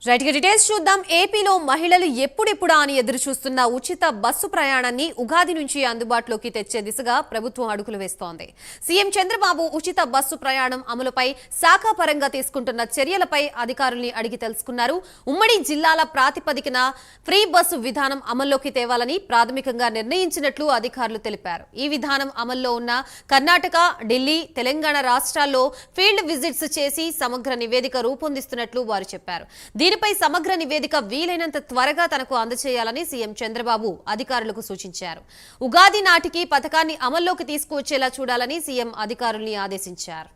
Right గా details చూద్దాం. ఏపీలో మహిళలు ఎప్పుడెప్పుడా అని ఎదురు చూస్తున్న ఉచిత బస్సు ప్రయాణాన్ని ఉగాది నుంచి అందుబాటులోకి తెచ్చే దిశగా ప్రభుత్వం అడుగులు వేస్తోంది. సీఎం చంద్రబాబు ఉచిత బస్సు ప్రయాణం అమలుపై శాఖాపరంగా తీసుకుంటున్న చర్యలపై అధికారుల్ని అడిగి తెలుసుకున్నారు. ఉమ్మడి జిల్లాల ప్రాతిపదికన ఫ్రీ బస్సు విధానం అమల్లోకి తేవాలని ప్రాథమికంగా నిర్ణయించినట్లు అధికారులు తెలిపారు. ఈ విధానం అమల్లో ఉన్న కర్ణాటక, ఢిల్లీ, తెలంగాణ రాష్ట్రాల్లో ఫీల్డ్ విజిట్స్ చేసి సమగ్ర నివేదిక రూపొందిస్తున్నట్లు వారు చెప్పారు. దీనిపై సమగ్ర నివేదిక వీలైనంత త్వరగా తనకు అందజేయాలని సీఎం చంద్రబాబు అధికారులకు సూచించారు. ఉగాది నాటికి పథకాన్ని అమల్లోకి తీసుకువచ్చేలా చూడాలని సీఎం అధికారుల్ని ఆదేశించారు.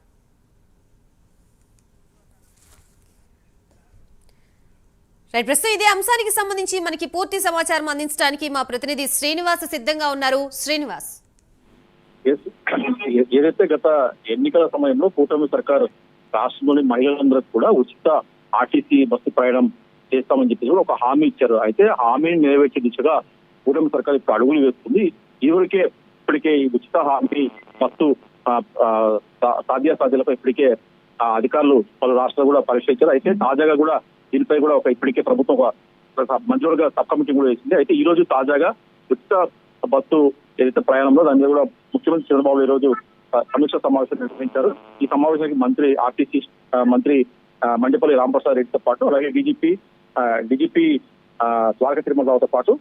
రైట్, ప్రస్తుతం ఇదే అంశానికి సంబంధించి మనకి పూర్తి సమాచారం అందించడానికి మా ప్రతినిధి శ్రీనివాస్ సిద్ధంగా ఉన్నారు. శ్రీనివాస్, ఏదైతే గత ఎన్నికల సమయంలో కూటమి సర్కారు రాష్ట్రంలోని మహిళలందరూ కూడా ఉచిత ఆర్టీసీ బస్సు ప్రయాణం చేస్తామని చెప్పి కూడా ఒక హామీ ఇచ్చారు. అయితే హామీని నెరవేర్చే దిశగా కూటమి సర్కారు ఇప్పుడు అడుగులు వేస్తుంది. ఇప్పటికే ఈ ఉచిత హామీ బస్సు సాధ్యాసాధ్యాలపై ఇప్పటికే అధికారులు పలు రాష్ట్రాలు కూడా పరిశీలించారు. అయితే తాజాగా కూడా దీనిపై కూడా ఇప్పటికే ప్రభుత్వం మంత్రివర్గ సబ్ కమిటీ కూడా వేసింది. అయితే ఈ రోజు తాజాగా ఉచిత బస్సు ఏదైతే ప్రయాణంలో దాని మీద కూడా ముఖ్యమంత్రి చంద్రబాబు ఈ రోజు సమీక్ష సమావేశం నిర్వహించారు. ఈ సమావేశానికి ఆర్టీసీ మంత్రి మండిపల్లి రాంప్రసాద్ రెడ్డితో పాటు అలాగే డీజీపీ ద్వారకా తిరుమలరావుతో పాటు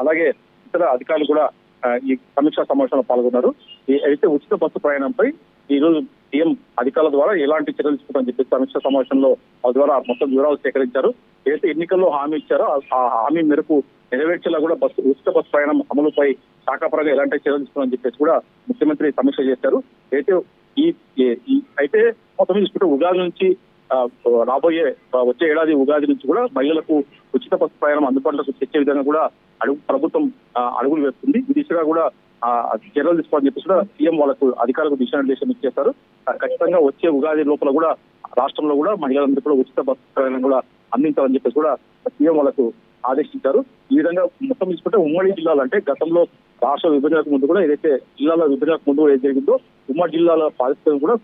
అలాగే ఇతర అధికారులు కూడా ఈ సమీక్షా సమావేశంలో పాల్గొన్నారు. అయితే ఉచిత బస్సు ప్రయాణంపై ఈ రోజు సీఎం అధికారుల ద్వారా ఎలాంటి చర్యలు తీసుకుంటారని చెప్పి సమీక్షా సమావేశంలో వాళ్ళ ద్వారా మొత్తం వివరాలు సేకరించారు. ఏదైతే ఎన్నికల్లో హామీ ఇచ్చారో ఆ హామీ మేరకు నెరవేర్చేలా కూడా ఉచిత బస్సు ప్రయాణం అమలుపై శాఖాపరంగా ఎలాంటి చర్యలు తీసుకున్నారని చెప్పేసి కూడా ముఖ్యమంత్రి సమీక్ష చేశారు. అయితే మొత్తం చూసుకుంటే ఉగాది నుంచి వచ్చే ఏడాది ఉగాది నుంచి కూడా మహిళలకు ఉచిత బస్సు ప్రయాణం అందుబాటులోకి తెచ్చే విధంగా కూడా ప్రభుత్వం అడుగులు వేస్తుంది. ఈ దిశగా కూడా చర్యలు తీసుకోవాలని చెప్పేసి కూడా సీఎం వాళ్ళకు అధికారులకు దిశానిర్దేశం ఇచ్చేశారు. ఖచ్చితంగా వచ్చే ఉగాది లోపల కూడా రాష్ట్రంలో కూడా మహిళలందరూ కూడా ఉచిత బస్సు ప్రయాణం కూడా అందించాలని చెప్పేసి కూడా సీఎం వాళ్ళకు ఆదేశించారు. ఈ విధంగా మొత్తం తీసుకుంటే ఉమ్మడి జిల్లాలు అంటే గతంలో రాష్ట్ర విభజనకు ముందు కూడా ఏదైతే జిల్లాల విభజనకు ముందు ఏది జరిగిందో ఉమ్మడి జిల్లాల పారిశ్రామిక కూడా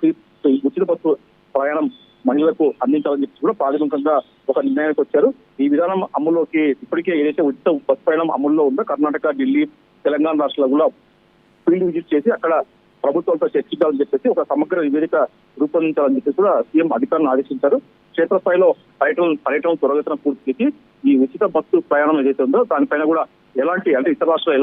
ఉచిత బస్సు ప్రయాణం మహిళలకు అందించాలని చెప్పి కూడా ప్రాథమికంగా ఒక నిర్ణయానికి వచ్చారు. ఈ విధానం అమల్లోకి ఇప్పటికే ఏదైతే ఉచిత బస్సు ప్రయాణం అమల్లో ఉందో కర్ణాటక, ఢిల్లీ, తెలంగాణ రాష్ట్రాలు కూడా ఫీల్డ్ విజిట్ చేసి అక్కడ ప్రభుత్వంతో చర్చించాలని చెప్పేసి ఒక సమగ్ర నివేదిక రూపొందించాలని చెప్పేసి కూడా సీఎం అధికారులను ఆదేశించారు. క్షేత్రస్థాయిలో పర్యటన త్వరగతిన పూర్తి చేసి ఈ ఉచిత బస్సు ప్రయాణం ఏదైతే ఉందో దానిపైన కూడా ఇతర రాష్ట్రాలు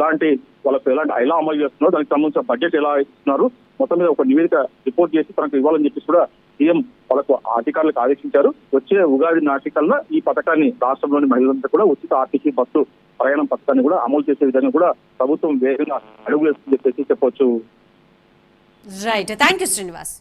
ఎలా అమలు చేస్తున్నారో దానికి సంబంధించిన బడ్జెట్ ఎలా ఇస్తున్నారు మొత్తం మీద ఒక నివేదిక రిపోర్ట్ చేసి తనకు ఇవ్వాలని చెప్పేసి కూడా సీఎం వాళ్ళకు అధికారులకు ఆదేశించారు. వచ్చే ఉగాది నాటికల్లా ఈ పథకాన్ని రాష్ట్రంలోని మహిళలంతా కూడా ఉచిత ఆర్టీసీ బస్సు ప్రయాణం పథకాన్ని కూడా అమలు చేసే విధంగా కూడా ప్రభుత్వం వేగంగా అడుగులు వేస్తుందని చెప్పేసి చెప్పవచ్చు. Right, thank you Srinivas.